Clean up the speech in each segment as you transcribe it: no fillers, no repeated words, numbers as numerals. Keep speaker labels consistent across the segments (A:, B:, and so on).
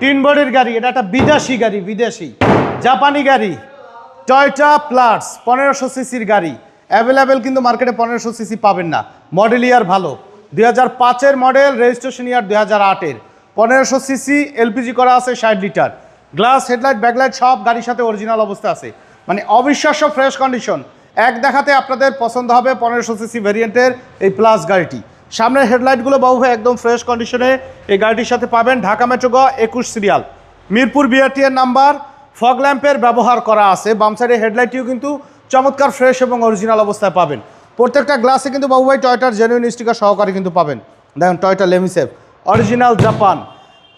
A: তিন বডির গাড়ি, এটা একটা বিদেশি গাড়ি, বিদেশি জাপানি গাড়ি, টয়োটা প্লাস 1500 সিসির গাড়ি। অ্যাভেলেবেল কিন্তু মার্কেটে 1500 সিসি পাবেন না। মডেল ইয়ার ভালো, 2005-এর মডেল, রেজিস্ট্রেশন ইয়ার 2008-এর। 1500 সিসি, এলপিজি করা আছে 60 লিটার। গ্লাস, হেডলাইট, ব্যাকলাইট সব গাড়ির সাথে অরিজিনাল অবস্থা আছে, মানে অবিশ্বাস্য ফ্রেশ কন্ডিশন। এক দেখাতে আপনাদের পছন্দ হবে 1500 সিসি ভেরিয়েন্টের এই প্লাস গাড়িটি। সামনের হেডলাইটগুলো বাবু ভাই একদম ফ্রেশ কন্ডিশনে এই গাড়িটির সাথে পাবেন। ঢাকা মেট্রো গ 21 সিরিয়াল, মিরপুর বিআরটি এর নাম্বার। ফগ ল্যাম্পের ব্যবহার করা আছে। বাম সাইডের হেডলাইটটিও কিন্তু চমৎকার ফ্রেশ এবং অরিজিনাল অবস্থায় পাবেন। প্রত্যেকটা গ্লাসে কিন্তু বাবু ভাই টয়োটার জেনুইন স্টিকার সহকারে কিন্তু পাবেন। দেখুন টয়োটা লেমিসেফ অরিজিনাল জাপান।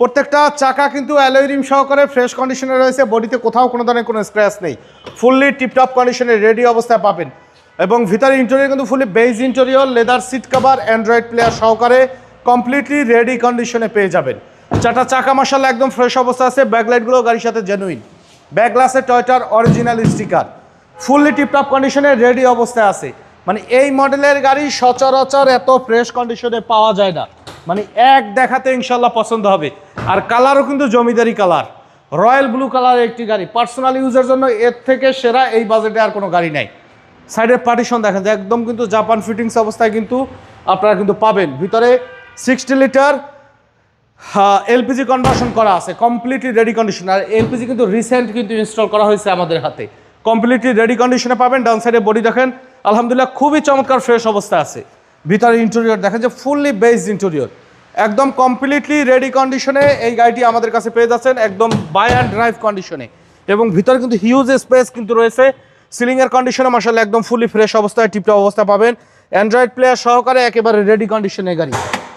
A: প্রত্যেকটা চাকা কিন্তু অ্যালয় রিম সহকারে ফ্রেশ কন্ডিশনে রয়েছে। বডিতে কোথাও কোনো ধরনের কোনো স্ক্র্যাচ নেই, ফুললি টিপটপ কন্ডিশনে রেডি অবস্থায় পাবেন। এবং ভিতরে ইন্টেরিয়র কিন্তু fully beige interior, leather seat cover, android player সহকারে কমপ্লিটলি রেডি কন্ডিশনে পেয়ে যাবেন। চারটা চাকা মাশাআল্লাহ একদম ফ্রেশ অবস্থা আছে। ব্যাকলাইটগুলো গাড়ির সাথে জেনুইন। ব্যাক গ্লাসে টয়োটার অরিজিনাল স্টিকার, ফুললি টিপটপ কন্ডিশনে রেডি অবস্থায় আছে। মানে এই মডেলের গাড়ি সচরাচর এত ফ্রেশ কন্ডিশনে পাওয়া যায় না, মানে এক দেখাতে ইনশাল্লাহ পছন্দ হবে। আর কালারও কিন্তু জমিদারি কালার, রয়্যাল ব্লু কালারের একটি গাড়ি। পার্সোনাল ইউজের জন্য এর থেকে সেরা এই বাজেটে আর কোনো গাড়ি নাই। সাইডের পার্টিশন দেখেন যে একদম কিন্তু জাপান ফিটিংস অবস্থায় কিন্তু আপনারা কিন্তু পাবেন। ভিতরে 60 লিটার এলপিজি কনভার্সন করা আছে, কমপ্লিটলি রেডি কন্ডিশন। আর এলপিজি কিন্তু রিসেন্ট কিন্তু ইনস্টল করা হয়েছে আমাদের হাতে, কমপ্লিটলি রেডি কন্ডিশনে পাবেন। ডাউন সাইডে বডি দেখেন আলহামদুলিল্লাহ খুবই চমৎকার ফ্রেশ অবস্থায় আছে। ভিতরে ইন্টেরিয়র দেখেন যে ফুললি বেসড ইন্টেরিয়র, একদম কমপ্লিটলি রেডি কন্ডিশনে এই গাড়িটি আমাদের কাছে পেয়ে যাচ্ছেন, একদম বাই অ্যান্ড ড্রাইভ কন্ডিশনে। এবং ভিতরে কিন্তু হিউজ স্পেস কিন্তু রয়েছে। সিলিংয়ের কন্ডিশনে মাশাআল্লাহ একদম ফুলি ফ্রেশ অবস্থায় টিপটপ অবস্থা পাবেন। অ্যান্ড্রয়েড প্লেয়ার সহকারে একেবারে রেডি কন্ডিশনে গাড়ি।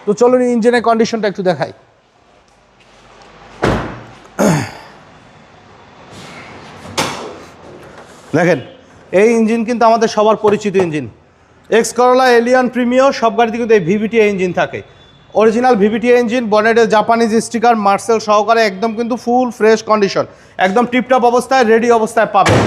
A: তো চলুন ইঞ্জিনের কন্ডিশনটা একটু দেখাই। দেখেন এই ইঞ্জিন কিন্তু আমাদের সবার পরিচিত engine, X Corolla, Allion, Premio সব গাড়িতে কিন্তু এই ভিভিটিআই ইঞ্জিন থাকে। অরিজিনাল ভিভিটিআই ইঞ্জিন, বনেটের জাপানিজ স্টিকার, মার্সেল সহকারে একদম কিন্তু ফুল ফ্রেশ কন্ডিশন, একদম টিপটপ অবস্থায় রেডি অবস্থায় পাবেন।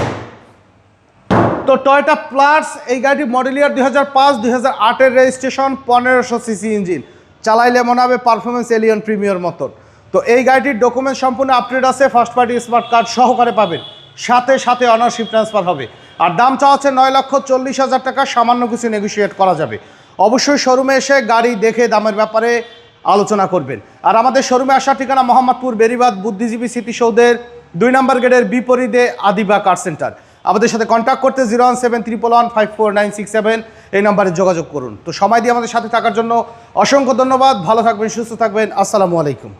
A: তো টয়োটা প্লাস এই গাড়িটি মডেল ইয়ার 2005, 2008-এর রেজিস্ট্রেশন, 1500 সিসি ইঞ্জিন। চালাইলে মনে হবে পারফরমেন্স এলিয়ন প্রিমিয়র মতন। তো এই গাড়িটির ডকুমেন্ট সম্পূর্ণ আপডেট আছে, ফার্স্ট পার্টি স্মার্ট কার্ড সহকারে পাবেন, সাথে সাথে অনারশিপ ট্রান্সফার হবে। আর দাম চাওয়া হচ্ছে 9,40,000 টাকা, সামান্য কিছু নেগোশিয়েট করা যাবে। অবশ্যই শোরুমে এসে গাড়ি দেখে দামের ব্যাপারে আলোচনা করবেন। আর আমাদের শোরুমে আসার ঠিকানা মোহাম্মদপুর বেরিবাদ বুদ্ধিজীবী স্মৃতিসৌধের 2 নম্বর গেটের বিপরীতে আদিবা কার সেন্টার। আমাদের সাথে কন্ট্যাক্ট করতে 01711154967 এই নম্বরে যোগাযোগ করুন। তো সময় দিয়ে আমাদের সাথে থাকার জন্য অসংখ্য ধন্যবাদ। ভালো থাকবেন, সুস্থ থাকবেন। আসসালামু আলাইকুম।